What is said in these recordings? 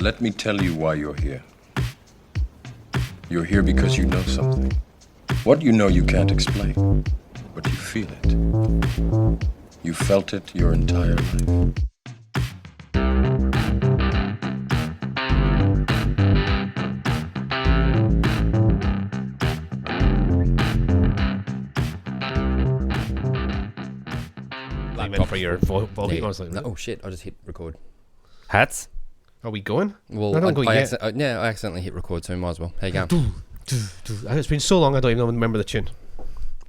Let me tell you why you're here. You're here because you know something. What you know you can't explain, but you feel it. You felt it your entire life. For your volume. No, oh shit, I just hit record. Hats? Are we going? Well, I accidentally hit record, so might as well. How you going? It's been so long I don't even remember the tune.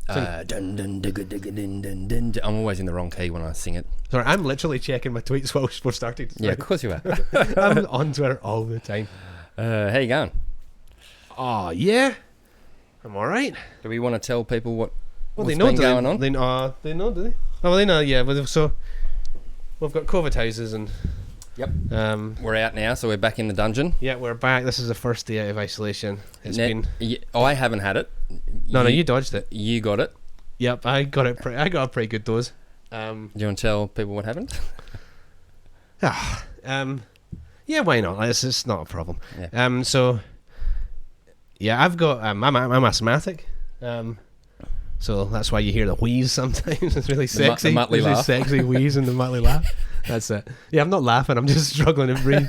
Dun, dun, digga, digga, dun, dun, dun, dun. I'm always in the wrong key when I sing it. Sorry, I'm literally checking my tweets while we're starting. Yeah, of course you are. I'm on Twitter all the time. How you going? Oh, yeah. I'm alright. Do we want to tell people what's they know been going on? They know, do they? Oh, well, they know, yeah. But so we've got COVID houses and... Yep. We're out now, so we're back in the dungeon. Yeah, we're back. This is the first day out of isolation. It's been... I haven't had it. No, you dodged it. You got it. Yep, I got it. I got a pretty good dose. Do you want to tell people what happened? Yeah, why not? It's not a problem. Yeah. So, yeah, I've got... I'm asthmatic. So that's why you hear the wheeze sometimes. It's really sexy. The muttly laugh. Sexy wheeze and the muttly laugh. That's it. Yeah, I'm not laughing. I'm just struggling to breathe.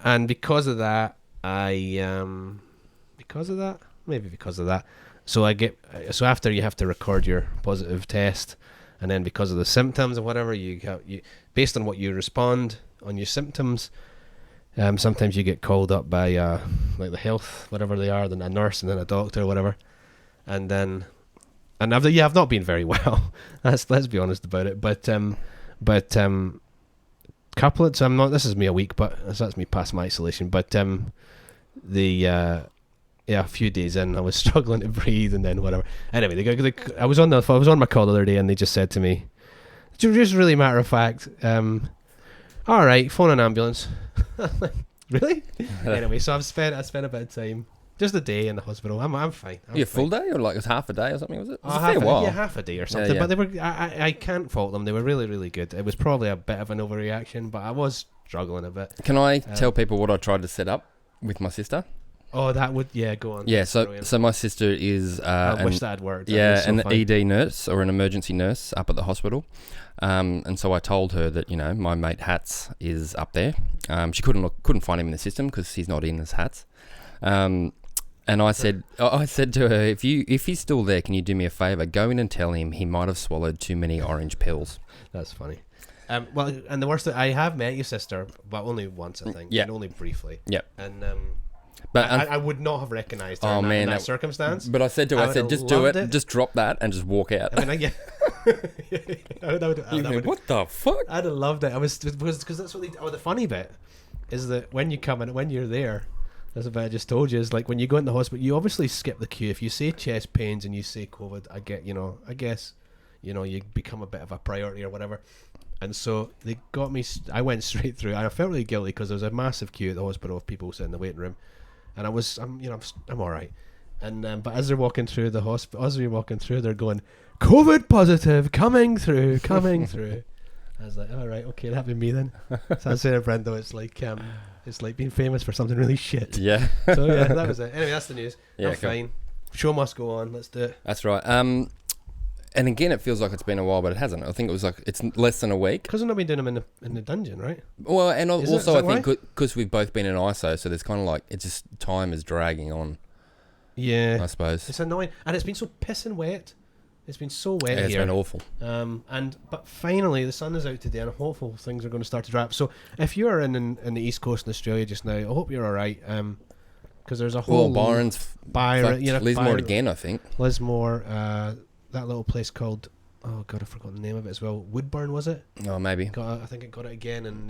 And because of that, So after you have to record your positive test, and then because of the symptoms or whatever, you based on what you respond on your symptoms. Sometimes you get called up by like the health, whatever they are, then a nurse and then a doctor or whatever, and I've not been very well. Let's be honest about it. But couplets, I'm not. This is me a week, but that's me past my isolation. But a few days in, I was struggling to breathe, and then whatever. Anyway, I was on my call the other day, and they just said to me, just really matter of fact, all right, phone an ambulance. Really? Anyway, so I spent a bit of time, just a day in the hospital. I'm fine. A full day, or like it was half a day or something? Was it? Half a day or something. Yeah. But they were. I can't fault them. They were really, really good. It was probably a bit of an overreaction, but I was struggling a bit. Can I tell people what I tried to set up with my sister? Oh, that would go on. Yeah, so my sister is I wish that had worked. An ED nurse or an emergency nurse up at the hospital. And so I told her that, my mate Hats is up there. She couldn't find him in the system because he's not in as Hats. And I said to her, if he's still there, can you do me a favour? Go in and tell him he might have swallowed too many orange pills. That's funny. Well, and the worst thing, I have met your sister, but only once, I think. Yeah. And only briefly. Yep. And but I would not have recognised her in that circumstance. But I said to her, just do it, just drop that and just walk out. I mean, what the fuck? I'd have loved it. Because that's what the funny bit is that when you come in, when you're there, that's a bit I just told you, is like when you go in the hospital, you obviously skip the queue. If you say chest pains and you say COVID, I guess you become a bit of a priority or whatever. And so they got me. I went straight through. I felt really guilty because there was a massive queue at the hospital of people sitting in the waiting room, and I'm all right. And but as they're walking through the hospital, they're going, COVID positive, coming through. I was like, all right, okay, that'd be me then. So I said to Brendo, it's like being famous for something really shit. Yeah. So yeah, that was it. Anyway, that's the news. Yeah, I'm fine. Show must go on. Let's do it. That's right. And again, it feels like it's been a while, but it hasn't. I think it was like it's less than a week. Because we've not been doing them in the dungeon, right? Well, and also I think because we've both been in ISO, so there's kind of like it's just time is dragging on. Yeah, I suppose it's annoying, and it's been so pissing wet. It's been so wet here. It's been awful. But finally the sun is out today, and I'm hopeful things are going to start to dry up. So if you're in the east coast in Australia just now, I hope you're all right. Because there's a whole Byron, Lismore again, I think. Lismore, that little place called, oh god, I forgot the name of it as well. Woodburn, was it? Oh, maybe. I think it got it again, and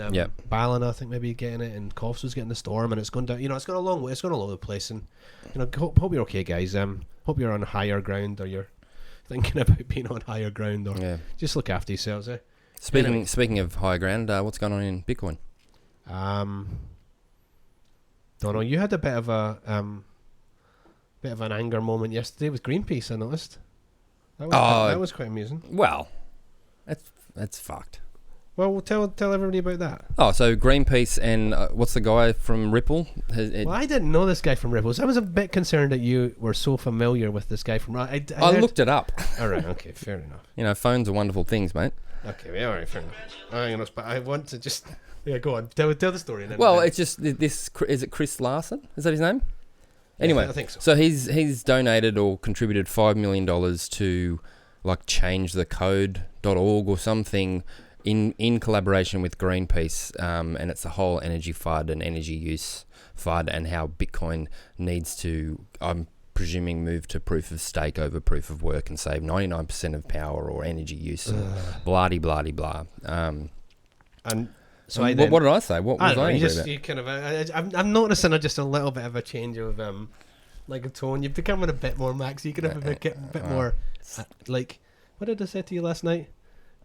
Ballina, I think maybe getting it, and Coffs was getting the storm, and it's gone down. It's gone a long way. It's gone all over the place, and hope you're okay, guys. Hope you're on higher ground, or you're thinking about being on higher ground, or just look after yourselves. Speaking of higher ground, what's going on in Bitcoin? Don't know. You had a bit of an anger moment yesterday with Greenpeace, I noticed. That was quite amusing. Well, that's fucked. Well, tell everybody about that. Oh, so Greenpeace and what's the guy from Ripple? Well, I didn't know this guy from Ripple, so I was a bit concerned that you were so familiar with this guy from. I looked it up. All right, okay, fair enough. You know, phones are wonderful things, mate. Okay, all right, fair enough. But I want to just go on. Tell the story. And then well, it's just this. Is it Chris Larson? Is that his name? Anyway, I think so. So he's donated or contributed $5 million to like change the code.org or something in collaboration with Greenpeace, and it's the whole energy FUD and energy use FUD and how Bitcoin needs to, I'm presuming, move to proof of stake over proof of work and save 99% of power or energy use, blah. And so what did I say? What was I angry about? You kind of, I'm noticing just a little bit of a change of like a tone. You've become a bit more Max. You could have a bit more like, what did I say to you last night?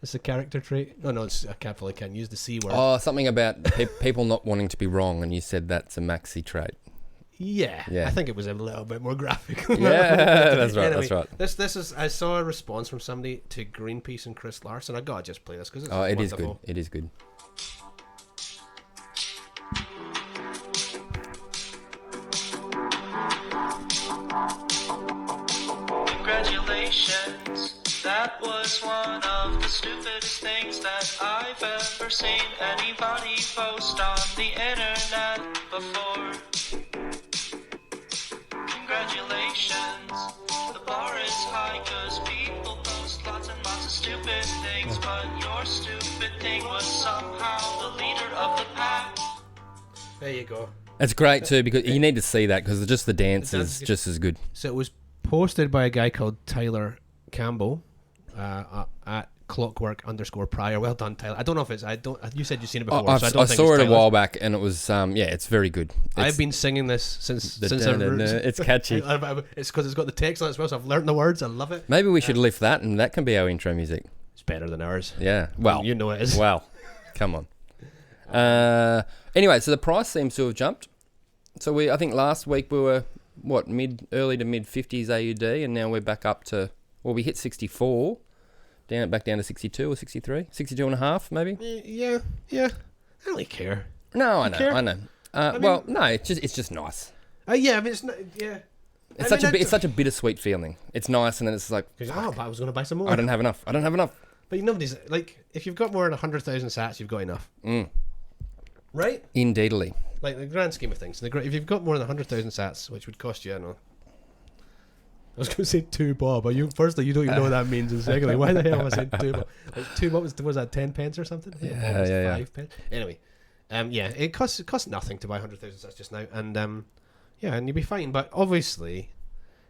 It's a character trait. Oh no, it's I can't use the C word. Oh, something about people not wanting to be wrong, and you said that's a Maxi trait. Yeah, I think it was a little bit more graphic. Yeah, that's right. Anyway, That's right. This is. I saw a response from somebody to Greenpeace and Chris Larson. I gotta just play this because it's it is wonderful. good. It is good. Congratulations. That was one of the stupidest things that I've ever seen anybody post on the internet before. Congratulations. The bar is high cause people post lots and lots of stupid things, but your stupid thing was somehow the leader of the pack. There you go. It's great too because you need to see that because just the dance is just as good. So it was posted by a guy called Tyler Campbell at clockwork_prior. Well done, Tyler. I don't know if it's. You said you've seen it before. I so I don't think saw it's it a Tyler's. while back and it was it's very good. I've been singing this since it's catchy. It's because it's got the text on it as well, so I've learned the words. I love it. Maybe we should lift that and that can be our intro music. It's better than ours. Yeah. Well, you know it is. Well, come on. Anyway, so the price seems to have jumped. So I think last week we were early to mid 50s AUD, and now we're back up to we hit 64, back down to 62 or 63, 62 and a half maybe. Yeah. I don't really care. No, I know. I mean, well, no, it's just nice. Yeah, I mean it's not. Yeah. It's such a bittersweet feeling. It's nice, and then it's like, but I was going to buy some more. I don't have enough. But nobody's like, if you've got more than 100,000 sats, you've got enough. Right? Indeedly. Like the grand scheme of things, if you've got more than 100,000 sats, which would cost you, I don't know. I was going to say 2 bob, but firstly, you don't even know what that means, and secondly, why the hell am I saying 2 bob? Like 2 bob was that 10 pence or something? Yeah. 5 pence. Anyway, it costs nothing to buy 100,000 sats just now, and and you'll be fine. But obviously,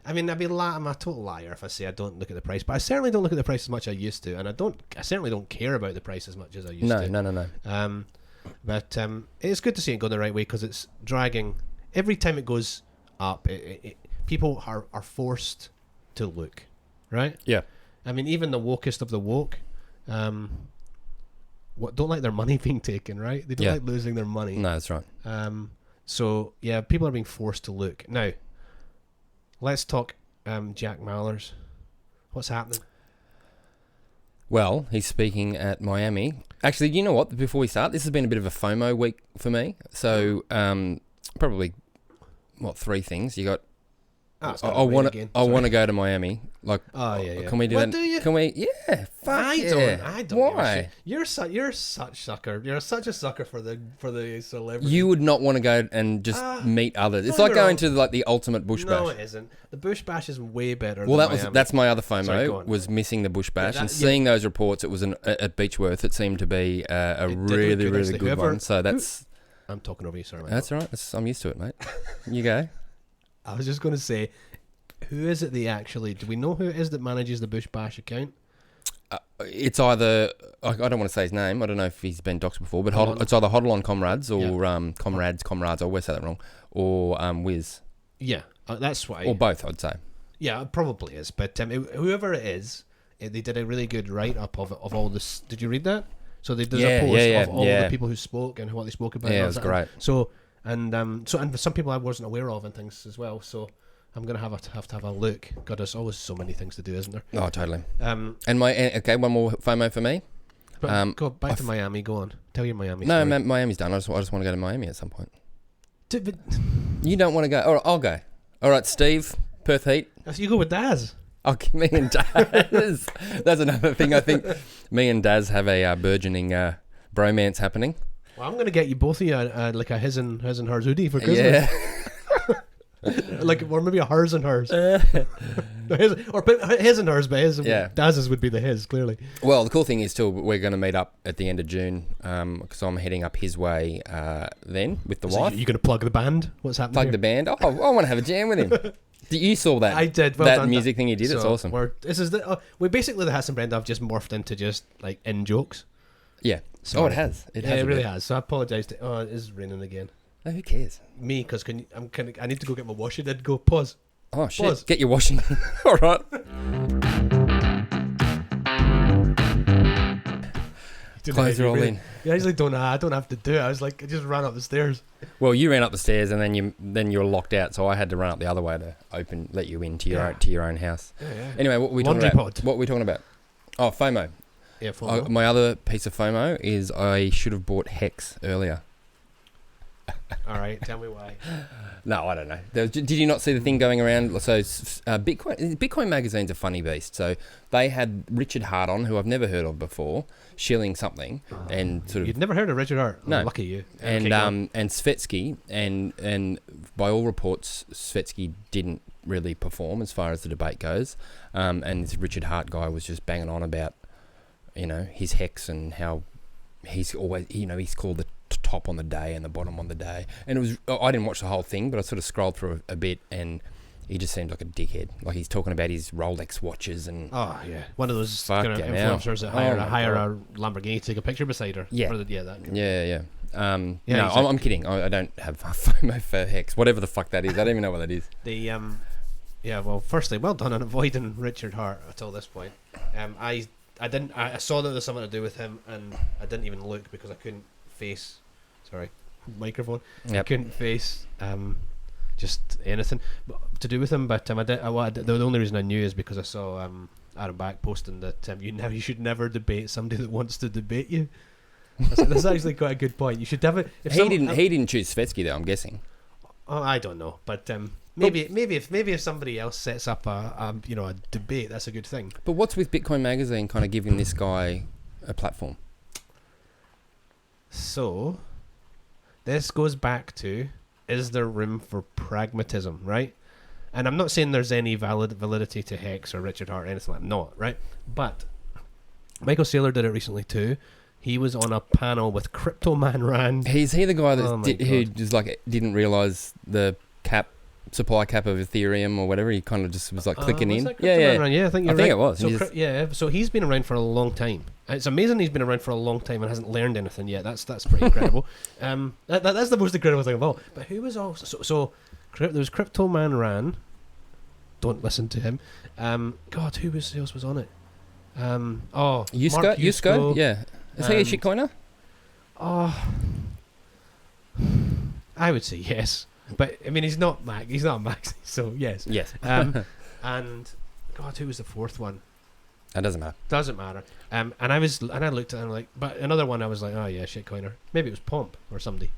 I mean, I'm a total liar if I say I don't look at the price, but I certainly don't look at the price as much as I used to, and I certainly don't care about the price as much as I used to. No. But it's good to see it go the right way because it's dragging. Every time it goes up, people are forced to look, right? Yeah. I mean, even the wokest of the woke, don't like their money being taken, right? They don't like losing their money. No, that's right. So yeah, people are being forced to look. Now, let's talk Jack Mallers. What's happening? Well, he's speaking at Miami. Actually, you know what? Before we start, this has been a bit of a FOMO week for me. So, probably, 3 things. You got, I want to go to Miami. Like, can we do that? Do you? Can we? Yeah. Fuck I don't. Why? You're such sucker. You're such a sucker for the celebrity. You would not want to go and just meet others. It's no, like going to the ultimate bush bash. No, it isn't. The bush bash is way better. Well, than that's my other FOMO. Sorry, was missing the bush bash and seeing those reports. It was at Beechworth. It seemed to be a really good one. So that's. I'm talking over you. Sorry. That's all right. I'm used to it, mate. You go. I was just going to say, who is it do we know who it is that manages the Bush Bash account? It's either, I don't want to say his name, I don't know if he's been doxed before, but it's either Hodl Comrades or Comrades, I always say that wrong, or Wiz. Yeah, that's why. Or both, I'd say. Yeah, it probably is, but whoever it is, they did a really good write-up of all this. Did you read that? So they did a post of all the people who spoke and what they spoke about. Yeah, it was great. So, and some people I wasn't aware of and things as well, so I'm going to have to have a look. God, there's always so many things to do, isn't there? Oh, totally. And one more FOMO for me. But go back to Miami. Go on. Tell your Miami No, story. Miami's done. I just want to go to Miami at some point. But You don't want to go? All right, I'll go. All right, Steve, Perth Heat. you go with Daz. Okay, me and Daz. That's another thing. I think me and Daz have a burgeoning bromance happening. Well, I'm gonna get you both of you like a his and hers hoodie for Christmas. Yeah. Like, or maybe a hers and hers. Or his and hers, but Daz's would be the his, clearly. Well, the cool thing is, we're going to meet up at the end of June because I'm heading up his way then with the wife. You going to plug the band? What's happening? Plug the band. Oh, I want to have a jam with him. You saw that? I did. Well that done, music thing he did. It's awesome. We basically the Hass and Brendo have just morphed into just like in jokes. Yeah. Sorry. Oh, it has. It really has. So I apologise. Oh, it is raining again. No, who cares? Me, because I need to go get my washing. I'd go pause. Oh shit! Pause. Get your washing. All right. Clothes are all in. Yeah, I usually don't. I don't have to do it. I was like, I just ran up the stairs. Well, you ran up the stairs and then you're locked out. So I had to run up the other way to let you into your own house. Yeah. Anyway, what were we talking about? What were we talking about? Oh, FOMO. Yeah, FOMO. My other piece of FOMO is I should have bought Hex earlier. All right, tell me why. No, I don't know. Did you not see the thing going around? So Bitcoin magazine's a funny beast. So they had Richard Hart on, who I've never heard of before, shilling something and sort of. You'd never heard of Richard Hart? No, lucky you. And Svetsky and by all reports, Svetsky didn't really perform as far as the debate goes. And this Richard Hart guy was just banging on about, his Hex and how he's always, he's called the top on the day and the bottom on the day, and it was. I didn't watch the whole thing, but I sort of scrolled through a bit, and he just seemed like a dickhead. Like he's talking about his Rolex watches and one of those kind of influencers that hire a Lamborghini to take a picture beside her. Yeah, that. No, exactly. I'm kidding. I don't have FOMO for Hex, whatever the fuck that is. I don't even know what that is. Well, firstly, well done on avoiding Richard Hart until this point. I saw that there was something to do with him, and I didn't even look because I couldn't face. Sorry, microphone. Yep. I couldn't face just anything to do with him. But the only reason I knew is because I saw Aaron Back posting that you should never debate somebody that wants to debate you. That's actually quite a good point. You should never. He didn't choose Svetsky though. I'm guessing. Oh, I don't know, but maybe if somebody else sets up a debate, that's a good thing. But what's with Bitcoin Magazine kind of giving this guy a platform? So, this goes back to, is there room for pragmatism, right? And I'm not saying there's any validity to Hex or Richard Hart or anything like that, not, right? But Michael Saylor did it recently too. He was on a panel with Crypto Man Rand. Is he the guy who just didn't realise the supply cap of Ethereum or whatever? He kind of just was clicking in. Yeah, I think you're right. It was. So he's been around for a long time. It's amazing he's been around for a long time and hasn't learned anything yet. That's pretty incredible. That's the most incredible thing of all. But who was also there was Crypto Man Ran. Don't listen to him. God, who else was on it? Yusko. Yeah. Is he a shitcoiner? Oh, I would say yes. But I mean, he's not Max. He's not Max. So yes. Yes. And God, who was the fourth one? That doesn't matter. Doesn't matter. And I looked at him like, but another one I was like, oh yeah, shitcoiner. Maybe it was Pomp or somebody.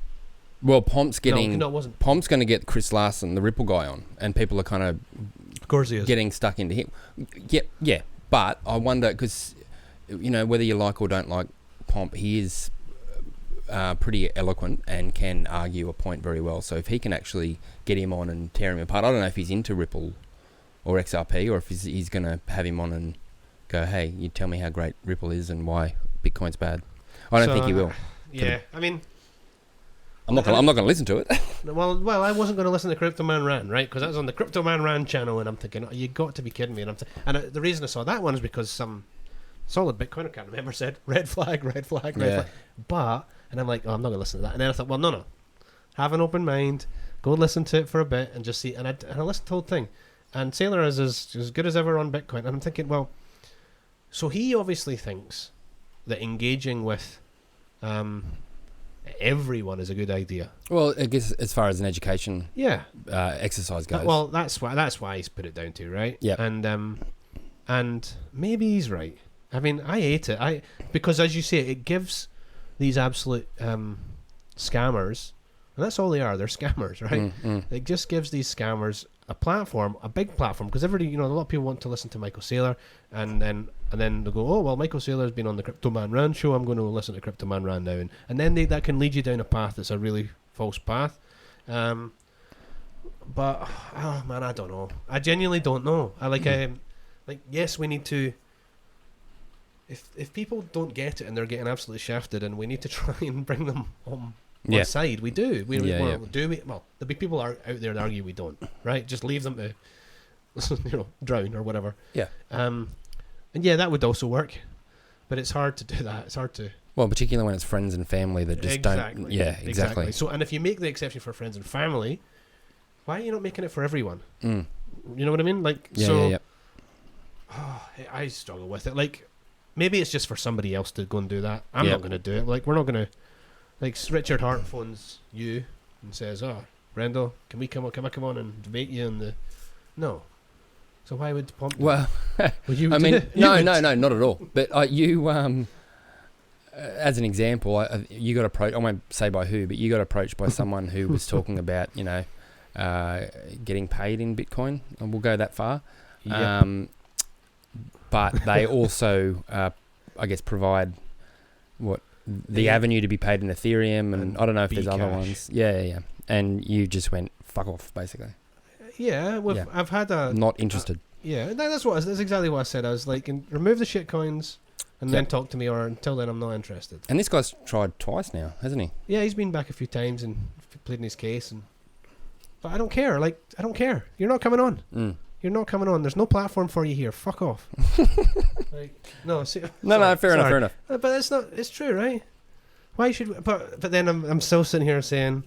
Well, Pomp's getting. No, it wasn't. Pomp's going to get Chris Larson, the Ripple guy, on, and people are kind of course he is. Getting stuck into him. Yeah. But I wonder because whether you like or don't like Pomp, he is pretty eloquent and can argue a point very well. So if he can actually get him on and tear him apart, I don't know if he's into Ripple or XRP or if he's going to have him on and go, hey, you tell me how great Ripple is and why Bitcoin's bad. I don't think he will. Yeah, I mean, I'm not going to listen to it. Well, I wasn't going to listen to Crypto Man Ran, right? Because that was on the Crypto Man Ran channel, and I'm thinking, you got to be kidding me. And the reason I saw that one is because some solid Bitcoiner, I can't remember, said red flag. But, and I'm like, I'm not going to listen to that. And then I thought, well, no. Have an open mind. Go listen to it for a bit and just see. And I listened to the whole thing. And Saylor is as good as ever on Bitcoin. And I'm thinking, well, so he obviously thinks that engaging with everyone is a good idea. Well, I guess as far as an education exercise goes. That's why he's put it down to, right? Yeah. And maybe he's right. I mean, I hate it. Because as you say, it gives these absolute scammers, and that's all they are. They're scammers, right? It just gives these scammers a platform, a big platform, because everybody, a lot of people want to listen to Michael Saylor, and then they go, oh well, Michael Saylor's been on the Crypto Man Ran show, I'm going to listen to Crypto Man Ran now, and then that can lead you down a path that's a really false path. But oh man, I don't know. I genuinely don't know. Yes, we need to. If people don't get it and they're getting absolutely shafted, and we need to try and bring them on side, we do. Do we? Well, there'll be people out there that argue we don't. Right? Just leave them to, drown or whatever. Yeah. And yeah, that would also work, but it's hard to do that. It's hard to. Well, particularly when it's friends and family that just don't. Yeah, exactly. So, and if you make the exception for friends and family, why are you not making it for everyone? You know what I mean? I struggle with it. Like, maybe it's just for somebody else to go and do that. I'm not going to do it. Like, we're not going to. Like, Richard Hart phones you and says, "Oh, Brendo, can I come on and debate you?" No. So why would Pomp? Well, you I mean, no, not at all. But you, as an example, you got approached. I won't say by who, but you got approached by someone who was talking about, getting paid in Bitcoin, and we'll go that far. Yep. But they also, I guess, provide the avenue to be paid in Ethereum, and I don't know if there's other ones. Yeah. And you just went fuck off, basically. Yeah, I've had a not interested. That's exactly what I said. I was like, remove the shit coins, and then talk to me, or until then I'm not interested. And this guy's tried twice now, hasn't he? Yeah, he's been back a few times and pleading his case, but I don't care. Like, I don't care. You're not coming on. You're not coming on. There's no platform for you here. Fuck off. Fair enough. But it's not. It's true, right? Why should? But then I'm still sitting here saying,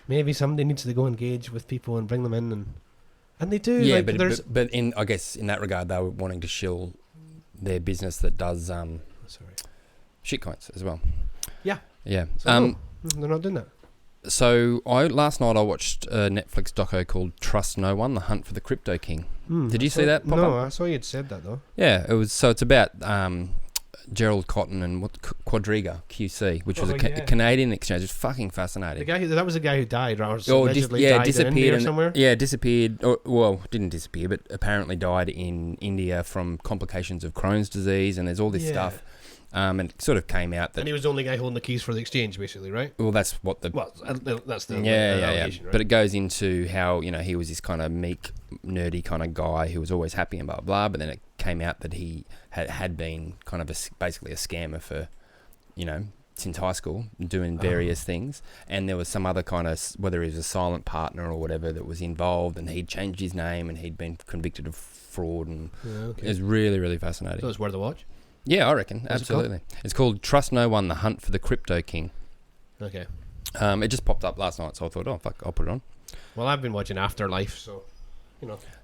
maybe somebody needs to go engage with people and bring them in, and they do. Yeah, like, but I guess in that regard, they were wanting to shill their business that does shitcoins as well. Yeah. So they're not doing that. So last night I watched a Netflix doco called Trust No One: The Hunt for the Crypto King. Did you see that? No, I saw you'd said that though. Yeah, it was. So it's about Gerald Cotton and Quadriga QC, which was a Canadian exchange. It's fucking fascinating. That was the guy who died, right? Disappeared in India or somewhere. Yeah, disappeared. Well, didn't disappear, but apparently died in India from complications of Crohn's disease, and there's all this stuff. And it sort of came out that... And he was the only guy holding the keys for the exchange, basically, right? Well, that's what the... Well, that's the allegation, right? But it goes into how, he was this kind of meek, nerdy kind of guy who was always happy and blah, blah, but then it came out that he had been kind of basically a scammer for, since high school, doing various things. And there was some other kind of, whether he was a silent partner or whatever that was involved, and he'd changed his name and he'd been convicted of fraud, and it was really, really fascinating. So it's worth a watch? Yeah, I reckon. What's absolutely. It's called Trust No One: The Hunt for the Crypto King. Okay. It just popped up last night, so I thought, oh, fuck, I'll put it on. Well, I've been watching Afterlife, so,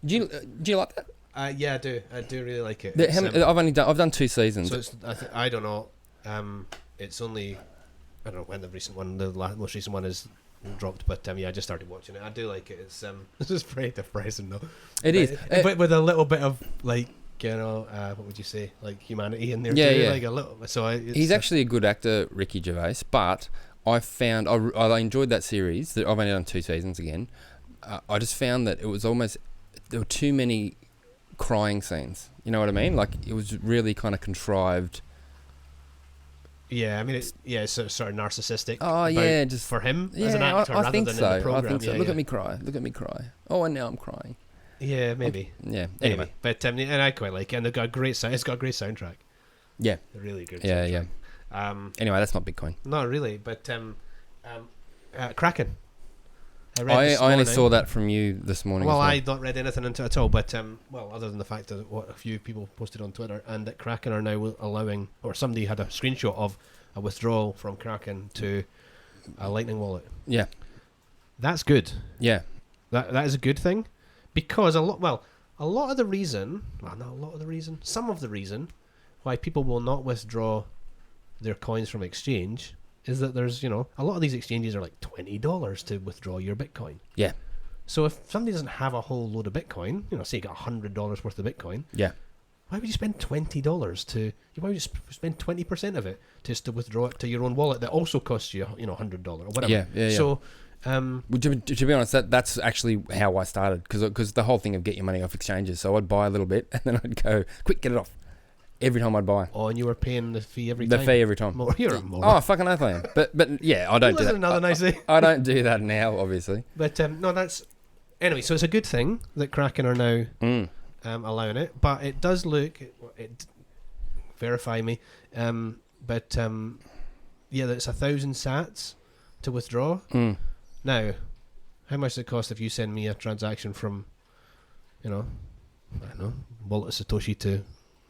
Do you like that? Yeah, I do. I do really like it. I've done 2 seasons. So I don't know. It's only, I don't know when the most recent one is dropped, but I just started watching it. I do like it. It's just very depressing though. It is, but with a little bit of like, what would you say, like humanity in there too? Yeah. Like a little. So he's actually a good actor, Ricky Gervais. But I found I enjoyed that series. I've only done 2 seasons again. I just found that it was almost, there were too many crying scenes. You know what I mean? Like, it was really kind of contrived. Yeah, I mean, it's sort of narcissistic. Oh yeah, just for him as an actor, I rather think than so. in the program. I think so. Look at me cry. Oh, and now I'm crying. Yeah, maybe. Anyway, but and I quite like it, and it's got a great soundtrack. Yeah, a really good. Yeah. Anyway, that's not Bitcoin. Not really, but Kraken. I only saw that from you this morning. Well, I not read anything into it at all, but other than the fact that what a few people posted on Twitter, and that Kraken are now allowing, or somebody had a screenshot of a withdrawal from Kraken to a Lightning wallet. Yeah, that's good. Yeah, that is a good thing, because some of the reason why people will not withdraw their coins from exchange is that there's, a lot of these exchanges are like $20 to withdraw your Bitcoin. Yeah. So if somebody doesn't have a whole load of Bitcoin, say you got $100 worth of Bitcoin. Yeah. Why would you spend $20 to? Why would you spend 20% of it just to withdraw it to your own wallet that also costs you, $100 or whatever? Yeah. So, Well, to be honest, that's actually how I started, because the whole thing of get your money off exchanges. So I'd buy a little bit and then I'd go, quick, get it off. Every time I'd buy. Oh, and you were paying the fee every time? The fee every time. You're a moron. Oh, fucking oath I am. But yeah, I don't do that. Another nice thing. I don't do that now, obviously. But no, that's... Anyway, so it's a good thing that Kraken are now allowing it. But it does look... verify me. But yeah, it's 1,000 sats to withdraw. Now, how much does it cost if you send me a transaction from, I don't know, Wallet Satoshi to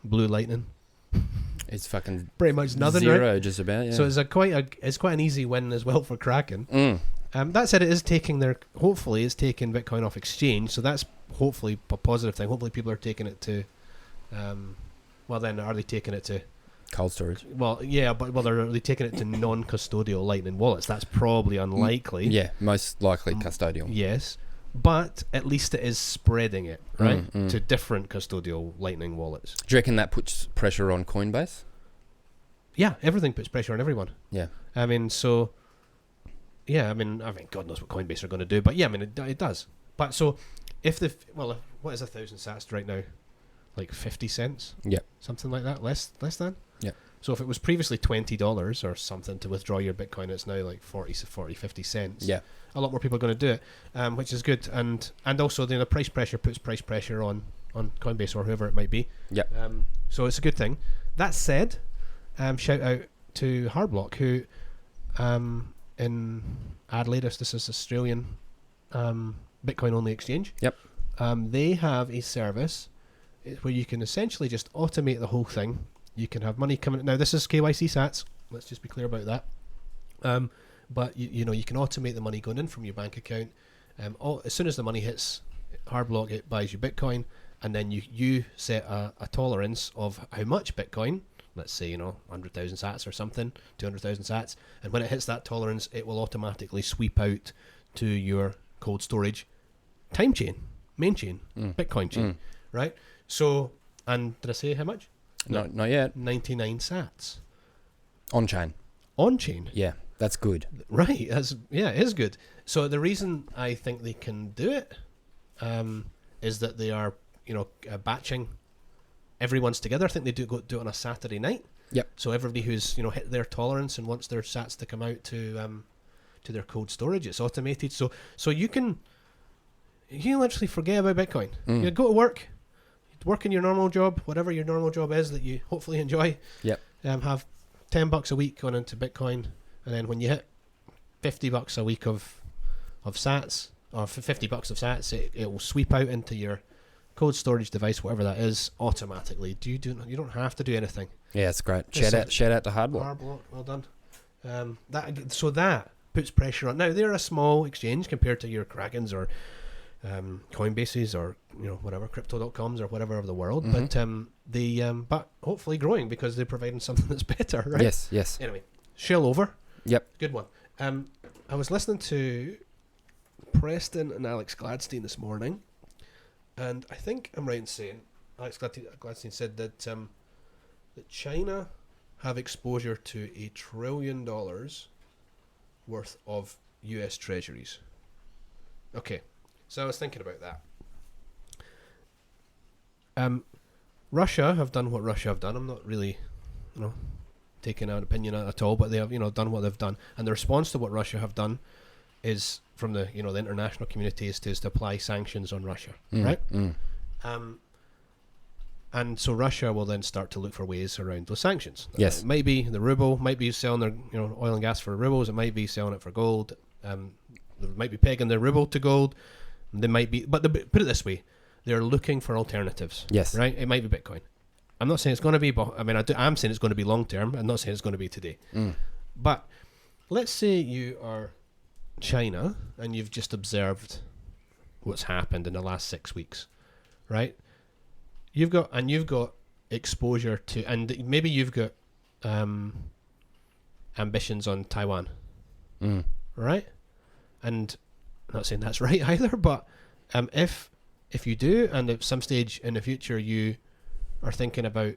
Blue Lightning? It's fucking pretty much nothing, zero, right? just about. Yeah. So it's quite an easy win as well for Kraken. That said, it is hopefully it's taking Bitcoin off exchange, so that's hopefully a positive thing. Hopefully people are taking it to, well then, are they taking it to cold storage? Well, yeah, but are they taking it to non-custodial Lightning wallets? That's probably unlikely. Yeah, most likely custodial. Yes, but at least it is spreading it, right, to different custodial Lightning wallets. Do you reckon that puts pressure on Coinbase? Yeah, everything puts pressure on everyone. Yeah. I mean, so... Yeah, I mean, God knows what Coinbase are going to do, but yeah, I mean, it does. But so, what is 1,000 sats right now? Like 50 cents? Yeah. Something like that? Less than? Yeah. So if it was previously $20 or something to withdraw your Bitcoin, it's now like 50 cents. Yeah. A lot more people are going to do it, which is good. And also, the price pressure puts price pressure on Coinbase or whoever it might be. Yeah. So it's a good thing. That said, shout out to HardBlock, who in Adelaide, this is Australian Bitcoin only exchange. Yep. They have a service where you can essentially just automate the whole thing. You can have money coming. Now this is KYC sats. Let's just be clear about that. But you can automate the money going in from your bank account. As soon as the money hits HardBlock, it buys you Bitcoin, and then you set a tolerance of how much Bitcoin. Let's say 100,000 sats or something, 200,000 sats, and when it hits that tolerance, it will automatically sweep out to your cold storage time chain, main chain, Bitcoin chain, right? So, and did I say how much? No, not yet. 99 sats. On chain. On chain. Yeah, that's good. Right. It is good. So the reason I think they can do it is that they are, batching everyone's together. I think they do it on a Saturday night. Yep. So everybody who's hit their tolerance and wants their sats to come out to their cold storage, it's automated. So you can literally forget about Bitcoin. You go to work in your normal job, whatever your normal job is that you hopefully enjoy. Yep. Have $10 a week going into Bitcoin, and then when you hit $50 a week of sats, or $50 of sats, it will sweep out into your cold storage device, whatever that is, automatically. You don't have to do anything. Yeah, it's great. Shout out to HardBlock. HardBlock, well done. That puts pressure on. Now they're a small exchange compared to your Krakens or Coinbases or whatever crypto.coms or whatever of the world, but hopefully growing because they're providing something that's better, right? Yes. Anyway, shell over. Yep. Good one. I was listening to Preston and Alex Gladstein this morning, and I think I'm right in saying Alex Gladstein said that China have exposure to $1 trillion worth of US Treasuries. Okay, so I was thinking about that. Russia have done what Russia have done. I'm not really, taking an opinion at all, but they have, done what they've done. And the response to what Russia have done is from the, the international community is to apply sanctions on Russia, right? And so Russia will then start to look for ways around those sanctions. Yes. It might be the ruble, might be selling their oil and gas for rubles. It might be selling it for gold. They might be pegging their ruble to gold. They might be, but put it this way, they're looking for alternatives. Yes. Right? It might be Bitcoin. I'm not saying it's going to be, but I'm saying it's going to be long term. I'm not saying it's going to be today. But let's say you are China and you've just observed what's happened in the last 6 weeks, right? You've got exposure to, and maybe you've got ambitions on Taiwan, right? And I'm not saying that's right either, but if you do, and at some stage in the future you are thinking about,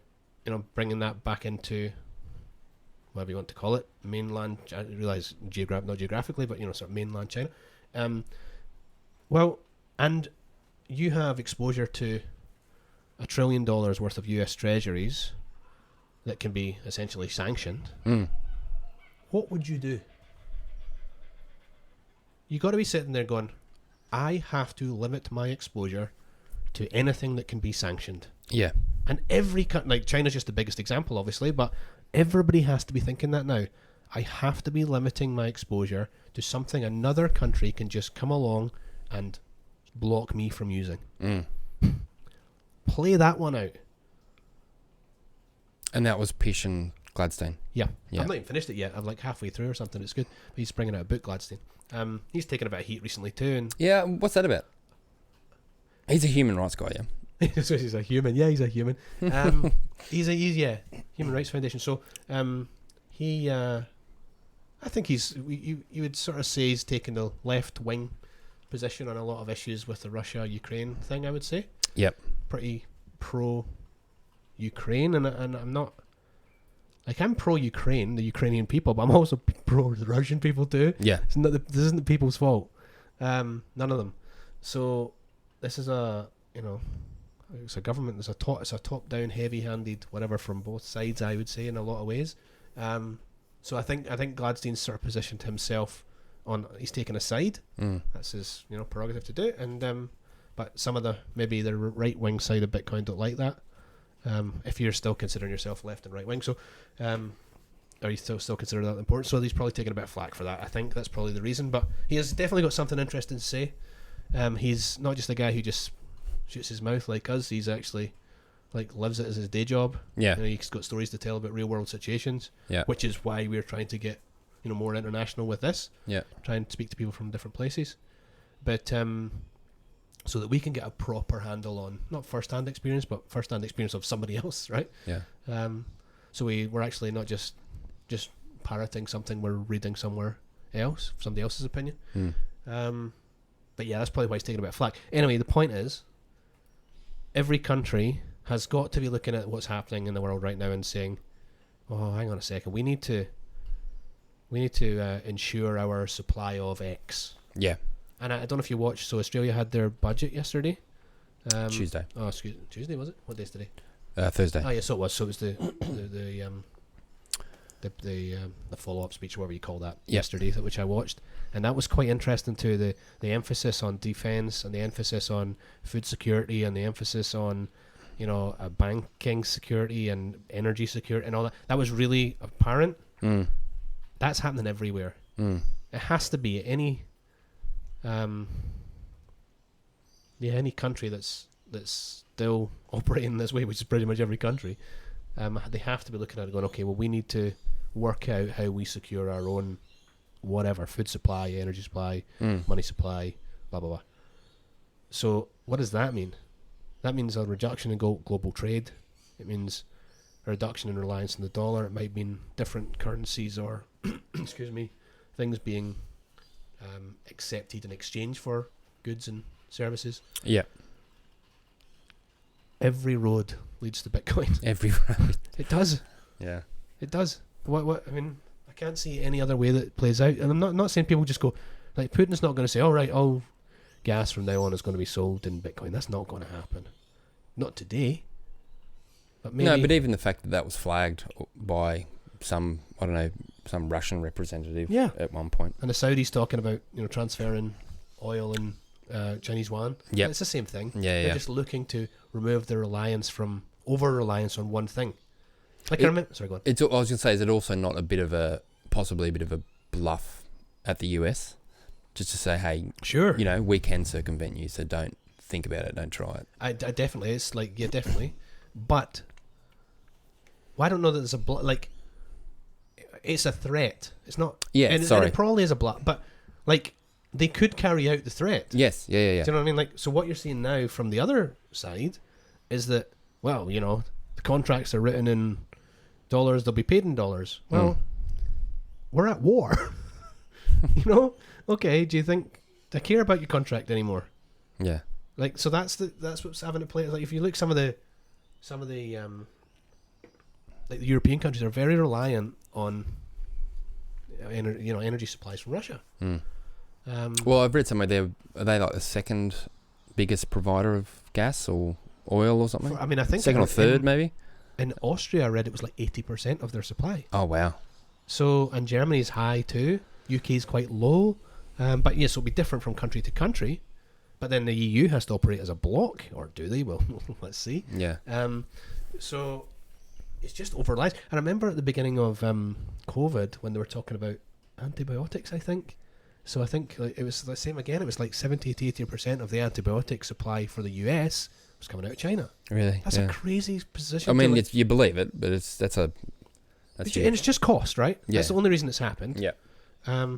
bringing that back into whatever you want to call it, mainland. I realize not geographically, but sort of mainland China. Well, and you have exposure to $1 trillion worth of US Treasuries that can be essentially sanctioned. What would you do? You got to be sitting there going, I have to limit my exposure to anything that can be sanctioned. Yeah. And every like China's just the biggest example, obviously, but everybody has to be thinking that now. I have to be limiting my exposure to something another country can just come along and block me from using. Play that one out. And that was Pish and Gladstein. Yeah. I've not even finished it yet. I'm like halfway through or something. It's good. But he's bringing out a book, Gladstein. He's taken a bit of heat recently too. And Yeah, what's that about? He's a human rights guy, yeah. he's a human. Yeah, he's a human. He's Human Rights Foundation. So he, I think you would sort of say he's taken the left wing position on a lot of issues with the Russia-Ukraine thing, I would say. Yep. Pretty pro-Ukraine, and I'm not, like, I'm pro-Ukraine, the Ukrainian people, but I'm also pro the Russian people too. Yeah. This isn't the people's fault. None of them. So this is it's a government. It's a top-down, heavy-handed, whatever from both sides, I would say, in a lot of ways. So I think Gladstein's sort of positioned himself on. He's taken a side. That's his prerogative to do. And but some of the right-wing side of Bitcoin don't like that. If you're still considering yourself left and right-wing, so or you still consider that important. So he's probably taking a bit of flack for that. I think that's probably the reason. But he has definitely got something interesting to say. He's not just a guy who just shoots his mouth like us. He's actually lives it as his day job. Yeah. He's got stories to tell about real world situations. Yeah. Which is why we're trying to get more international with this. Yeah. Trying to speak to people from different places, but so that we can get a proper handle on not first-hand experience, but first-hand experience of somebody else, right? Yeah. So we're actually not just parroting something we're reading somewhere else, somebody else's opinion. But yeah, that's probably why he's taking a bit of flack. Anyway, the point is, every country has got to be looking at what's happening in the world right now and saying, oh, hang on a second, we need to ensure our supply of X. Yeah. And I don't know if you watched, so Australia had their budget yesterday. Tuesday. Oh, excuse me, Tuesday, was it? What day is today? Thursday. Oh yeah, so it was. So it was the follow-up speech, whatever you call that, yesterday, which I watched, and that was quite interesting too. The emphasis on defence and the emphasis on food security and the emphasis on banking security and energy security and all that. That was really apparent. That's happening everywhere. It has to be any country that's still operating this way, which is pretty much every country. They have to be looking at it going, okay, well, we need to work out how we secure our own whatever, food supply, energy supply, money supply, blah, blah, blah. So what does that mean? That means a reduction in global trade. It means a reduction in reliance on the dollar. It might mean different currencies or, excuse me, things being accepted in exchange for goods and services. Yeah. Every road leads to Bitcoin. Every road. It does. Yeah. It does. What? I mean, I can't see any other way that it plays out. And I'm not saying people just go, like, Putin's not going to say, all right, all gas from now on is going to be sold in Bitcoin. That's not going to happen. Not today. But maybe. No, but even the fact that was flagged by some Russian representative at one point. And the Saudis talking about, transferring oil and Chinese yuan. Yeah. It's the same thing. Yeah, They're just looking to remove their over-reliance on one thing. Like I remember, sorry, go on. I was going to say, is it also not possibly a bit of a bluff at the US? Just to say, hey, sure, we can circumvent you, so don't think about it, don't try it. I definitely, it's like, yeah, definitely. But, well, I don't know that there's it's a threat. It's not. Yeah, and sorry. And it probably is a bluff, but, like, they could carry out the threat. Yes, yeah. Do you know what I mean? Like, so what you're seeing now from the other side is that, well, the contracts are written in dollars, they'll be paid in dollars. Well, we're at war. Okay, do you think I care about your contract anymore? Yeah. Like, so that's what's having to play. Like, if you look some of the some of the like the European countries are very reliant on energy supplies from Russia. Well, I've read somewhere are they like the second biggest provider of gas or oil or something? I mean, I think second or third, maybe. In Austria, I read it was like 80% of their supply. Oh wow! So, and Germany's high too. UK's quite low, but yes, it'll be different from country to country. But then the EU has to operate as a bloc, or do they? Well, let's see. Yeah. So it's just overlies. And I remember at the beginning of COVID when they were talking about antibiotics, I think. So I think it was the same again. It was like 70 to 80% of the antibiotic supply for the US was coming out of China. Really? That's a crazy position. I mean, you believe it, but and it's just cost, right? Yeah. That's the only reason it's happened. Yeah.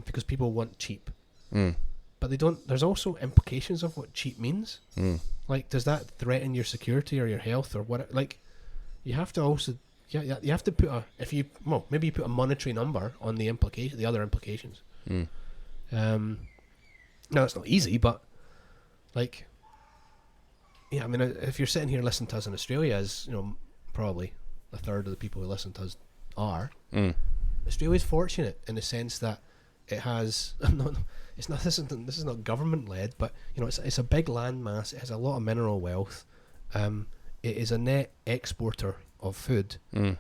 Because people want cheap. Mm. But they don't. There's also implications of what cheap means. Mm. Like, does that threaten your security or your health or what? Like, you have to also, you have to put maybe you put a monetary number on the other implications. Mm. Now it's not easy, but like, yeah, I mean, if you're sitting here listening to us in Australia, as probably a third of the people who listen to us are, Australia's fortunate in the sense that it has this is not government led, but it's a big land mass. It has a lot of mineral wealth. It is a net exporter of food, and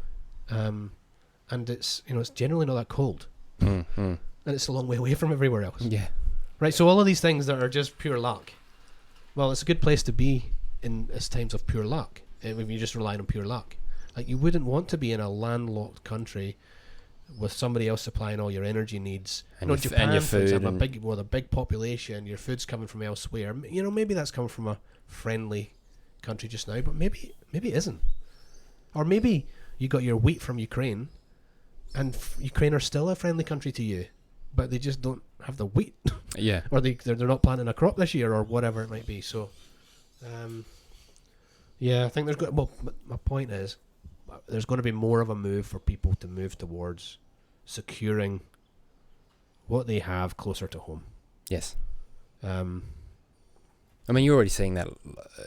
it's it's generally not that cold, and it's a long way away from everywhere else. Yeah, right. So all of these things that are just pure luck. Well, it's a good place to be in times of pure luck. If you're just relying on pure luck, like you wouldn't want to be in a landlocked country with somebody else supplying all your energy needs. And Japan, and your for food. example, with a big population, your food's coming from elsewhere. Maybe that's coming from a friendly country just now, but maybe it isn't. Or maybe you got your wheat from Ukraine, and Ukraine are still a friendly country to you, but they just don't have the wheat. Yeah. Or they're not planting a crop this year, or whatever it might be. So, I think my point is, there's going to be more of a move for people to move towards securing what they have closer to home. Yes. I mean, you're already seeing that,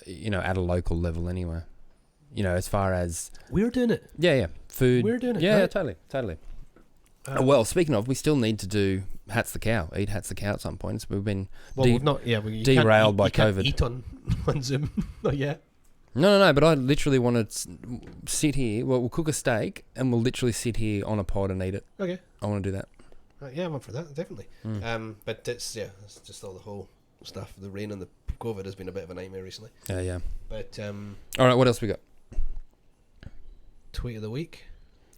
at a local level anyway. As far as... We're doing it. Yeah. Food. We're doing it. Yeah, right? totally. Well, speaking of, we still need to do Hats the Cow. Eat Hats the Cow at some point. So we've been we've not... Yeah, derailed by COVID. You can't eat on Zoom. Not yet. No, but I literally want to sit here. Well, we'll cook a steak and we'll literally sit here on a pod and eat it. Okay. I want to do that. Yeah, I'm up for that, definitely. But it's just all the whole stuff. The rain and the COVID has been a bit of a nightmare recently. Yeah. But all right, what else we got? Tweet of the week.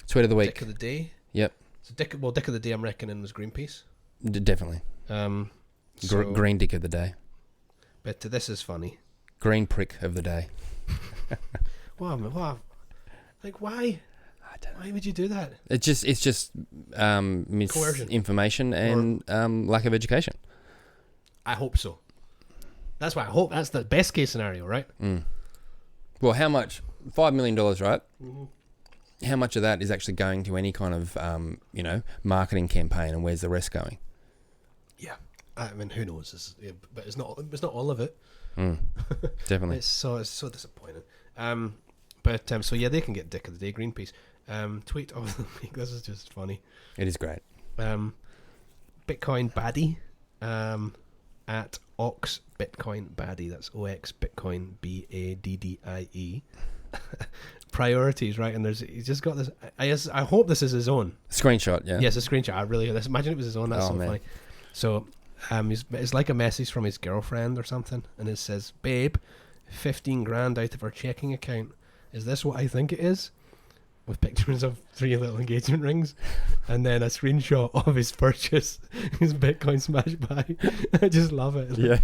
Tweet of the week. Dick of the day. Yep. So Dick of the day, I'm reckoning, was Greenpeace. Definitely. Green dick of the day. But this is funny. Green prick of the day. Wow. Like, why? I don't know. Why would you do that? It's just misinformation and lack of education. I hope so. That's why I hope that's the best case scenario, right? Well, how much? $5 million, right? Mm-hmm. How much of that is actually going to any kind of marketing campaign, and where's the rest going? Yeah, I mean, who knows? But it's not all of it. Definitely. It's so disappointing. So they can get Dick of the Day, Greenpeace. Tweet of the week. This is just funny. It is great. Bitcoin baddie. At Ox Bitcoin baddie. That's OX Bitcoin BADDIE. Priorities, right? And he's just got this. I hope this is his own Screenshot. Yeah. Yes, a screenshot. I really imagine it was his own. That's so man. funny. So it's like a message from his girlfriend or something, and it says, "Babe, 15 grand out of our checking account. Is this what I think it is?" With pictures of 3 little engagement rings, and then a screenshot of his purchase, his Bitcoin smash buy. I just love it. Yeah.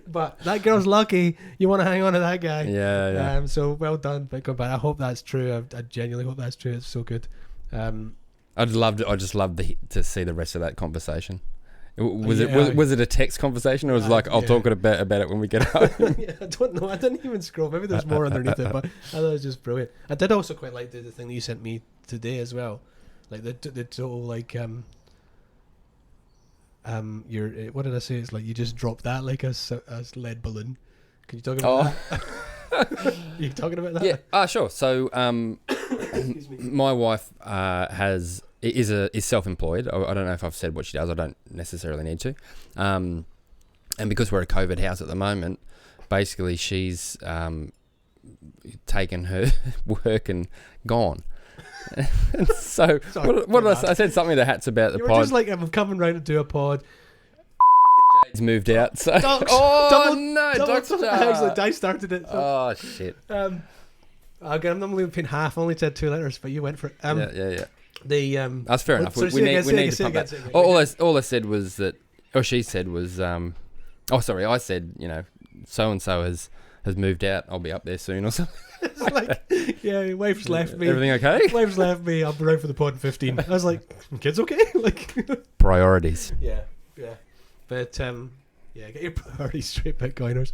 But that girl's lucky. You want to hang on to that guy. Yeah. So well done, Bitcoin. But I hope that's true. I genuinely hope that's true. It's so good. I just love to see the rest of that conversation. Was it a text conversation, or was it like, I'll talk about it when we get home? I don't know. I didn't even scroll. Maybe there's more underneath it, but I thought it was just brilliant. I did also quite like the thing that you sent me today as well, like the total like what did I say? It's like you just dropped that like a lead balloon. Can you talk about that? You talking about that? Yeah. Sure. So, Excuse me. my wife is self-employed. I don't know if I've said what she does. I don't necessarily need to. And because we're a COVID house at the moment, basically she's taken her work and gone. And so Sorry, what did I say? I said something to Hats about the You were pod. just like, I'm coming round to do a pod. Jade's moved out. So Docs. oh no, Docs. Actually, I started it. So. Oh shit. Again, I'm only paying half. I only said 2 letters, but you went for it. Yeah. The That's fair enough. so We say again, need say to pump again, that. say again. All I said was that, or she said was, oh sorry, I said, so and so has moved out. I'll be up there soon or something. It's like, yeah, wife's left me. Everything okay? Wife's left me. I'll be around for the pod in 15. I was like, kids okay? Like, Priorities. yeah. But get your priorities straight, Bitcoiners.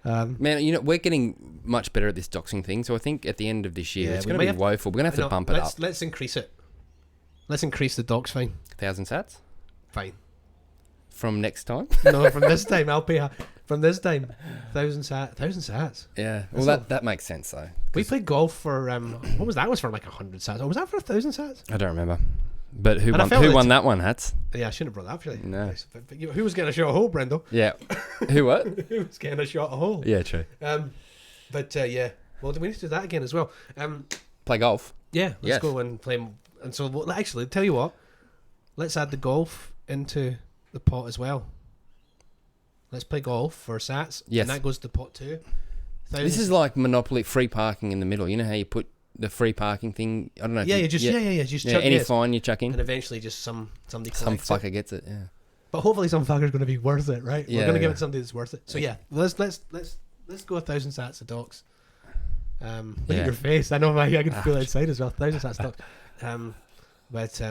Man, we're getting much better at this doxing thing. So I think at the end of this year, it's going to be woeful. We're going to have to bump it up. Let's increase it. Let's increase the docs fine. 1,000 sats Fine. from next time. No, from this time I'll pay. From this time, 1,000 sats. Yeah. Well, that makes sense though. We played golf for what was that? It was for like 100 sats. Or was that for 1,000 sats? I don't remember. But who And I won? felt Who it- won that one, Hats? Yeah, I shouldn't have brought that up. Really. No. But who was getting a shot at hole, Brendo? Yeah. Who what? Who was getting a shot at hole? Yeah, true. But yeah. Well, do we need to do that again as well? Play golf. Yeah. Let's Yes. go and play. And so, well, actually, tell you what. Let's add the golf into the pot as well. Let's play golf for sats. Yes. And that goes to pot too. This is like Monopoly free parking in the middle. You know how you put the free parking thing? I don't know. If You just chuck any yes. fine you chuck in. And eventually just somebody Some collects it. fucker gets it. Yeah. But hopefully some fucker's going to be worth it, right? Yeah, We're going to give yeah. it somebody that's worth it. So yeah, let's go 1,000 sats of docs. Look Yeah. at your face. I know I can feel it outside as well. 1,000 sats of docs.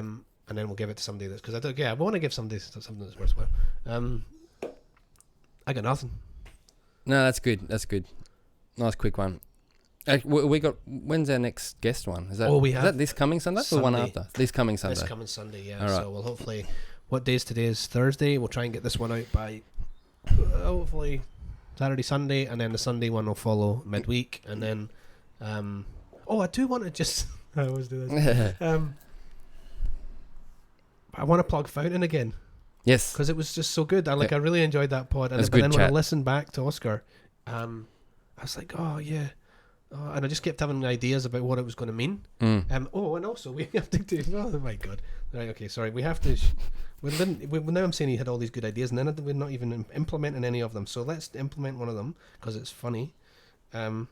And then we'll give it to somebody that's because I want to give somebody something that's worthwhile. I got nothing. No, that's good. That's good. Nice quick one. We got. When's our next guest one? Is that? Oh, we is have that this coming Sunday, or the one Sunday. after? This coming Sunday. This coming Sunday, yeah. All right. So we'll hopefully. What day is today? Is Thursday. We'll try and get this one out by hopefully Saturday, Sunday, and then the Sunday one will follow midweek, and then. I do want to just. I always do this. I want to plug Fountain again Yes. because it was just so good. I really enjoyed that pod, and That's but then good when I chat. listened back to Oscar, I was like, oh yeah. And I just kept having ideas about what it was going to mean. And also we have to do. Oh my god! Right, okay, sorry. We have to. Now I'm saying he had all these good ideas, and then we're not even implementing any of them. So let's implement one of them because it's funny. Hang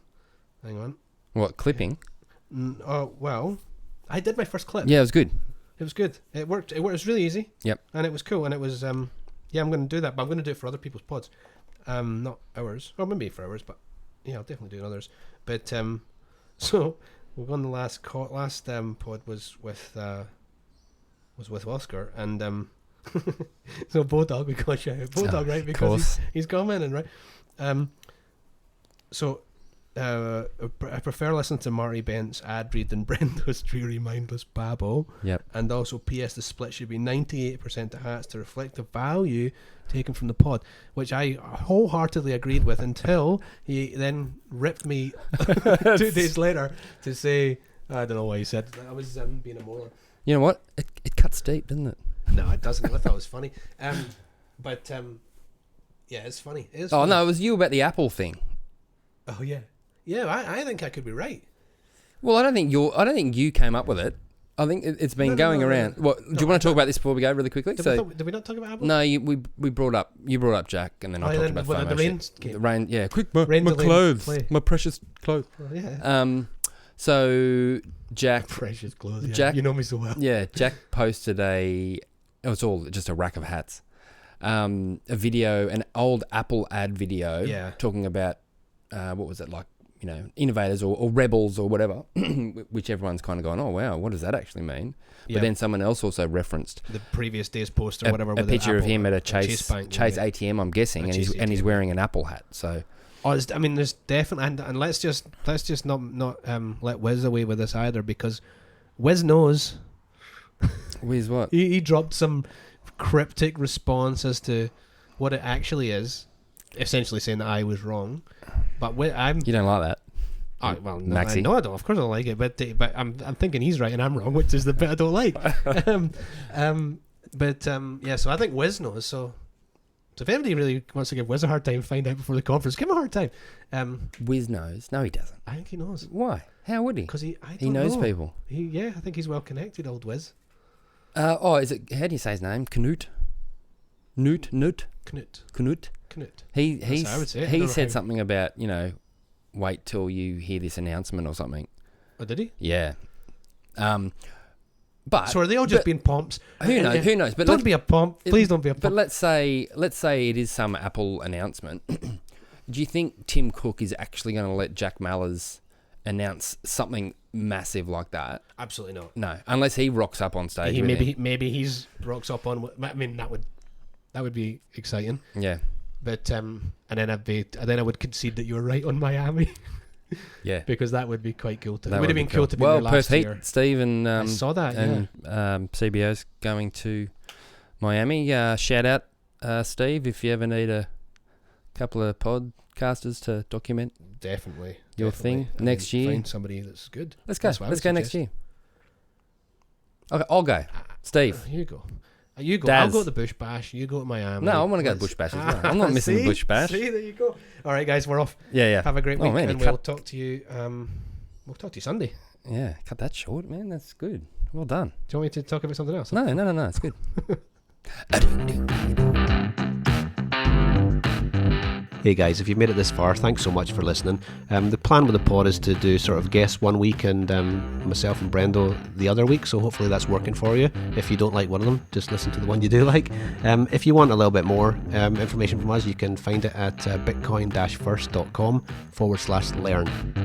on. What clipping? Well, I did my first clip. Yeah, it was good. It was good. It worked. It was really easy. Yep. And it was cool. And it was I'm going to do that, but I'm going to do it for other people's pods, not ours, or maybe for ours, but yeah, I'll definitely do others. But so we're on the last pod was with Oscar and so Bodog, we got shout out Bodog, right, because he's commenting, right. So I prefer listening to Marty Bent's ad read than Brendo's dreary mindless babble. Yep. And also, P.S. the split should be 98% to hats to reflect the value taken from the pod, which I wholeheartedly agreed with until he then ripped me 2 days later to say, I don't know what he said. I was being a moron. You know what? It cuts deep, doesn't it? No, it doesn't. I thought it was funny. But yeah, it's funny. It is funny. No, it was you about the Apple thing. Oh yeah. Yeah, I think I could be right. Well, I don't think you came up with it. I think it's been going around. What do you want to talk about this before we go really quickly? Did we not talk about Apple? No, we brought up Jack, and then I talked about FOMO the rain shit. came. The rain, yeah. Quick, my Rain clothes, play. my precious clothes. Oh, yeah. So Jack, Precious clothes. Yeah. Jack, You know me so well. yeah, Jack posted it was all just a rack of hats. A video, an old Apple ad video, Yeah. talking about what was it like? Innovators or rebels or whatever, which everyone's kind of going, oh wow, what does that actually mean? Yeah. But then someone else also referenced The previous day's post or whatever. a with picture the of Apple, him at a Chase bank, ATM, I'm guessing, A and Chase he's ATM. wearing an Apple hat. So There's definitely and let's just not let Wiz away with this either, because Wiz knows. Wiz what? He dropped some cryptic response as to what it actually is, essentially saying that I was wrong. But You don't like that? Well, no, Maxi. no, I don't. Of course I don't like it, but I'm thinking he's right and I'm wrong, which is the bit I don't like. Yeah. So I think Wiz knows. So if anybody really wants to give Wiz a hard time, find out before the conference. Give him a hard time. Wiz knows. No, he doesn't. I think he knows. Why? How would he? Because he knows know. people. I think he's well connected, old Wiz. Is it? How do you say his name? Knut. Knut. He That's how I would say it. I he don't know said how- something about wait till you hear this announcement or something. Oh, did he? Yeah. But So are they all just being pomps? who knows? Who knows? But Don't be a pomp. Please don't be a But pomp. let's say it is some Apple announcement. Do you think Tim Cook is actually going to let Jack Mallers announce something massive like that? Absolutely not. No, unless he rocks up on stage. with him. Maybe he's rocks up on. I mean, that would be exciting. Yeah. But and then I would concede that you were right on Miami. Yeah. Because that would be quite cool. It That would have been cool to be there last Perth Heat, year. Steve and I saw that. and CBO's going to Miami. Shout out, Steve, if you ever need a couple of podcasters to document Definitely. your thing I next mean, year. Find somebody that's good. Let's go. That's what I Let's would go next suggest. year. Okay, I'll go. Steve. You go. You go. Daz. I'll go to the Bush Bash. You go to Miami. No, I want to go to Bush Bash as well. I'm not missing the See? Bush Bash. See, there you go. All right, guys, we're off. Yeah. Have a great Oh, week, man, and you we'll cut- talk to you. We'll talk to you Sunday. Yeah, cut that short, man. That's good. Well done. Do you want me to talk about something else? No, it's good. Hey guys, if you've made it this far, thanks so much for listening. The plan with the pod is to do sort of guests one week and myself and Brendo the other week, so hopefully that's working for you. If you don't like one of them, just listen to the one you do like. If you want a little bit more information from us, you can find it at bitcoin-first.com/learn.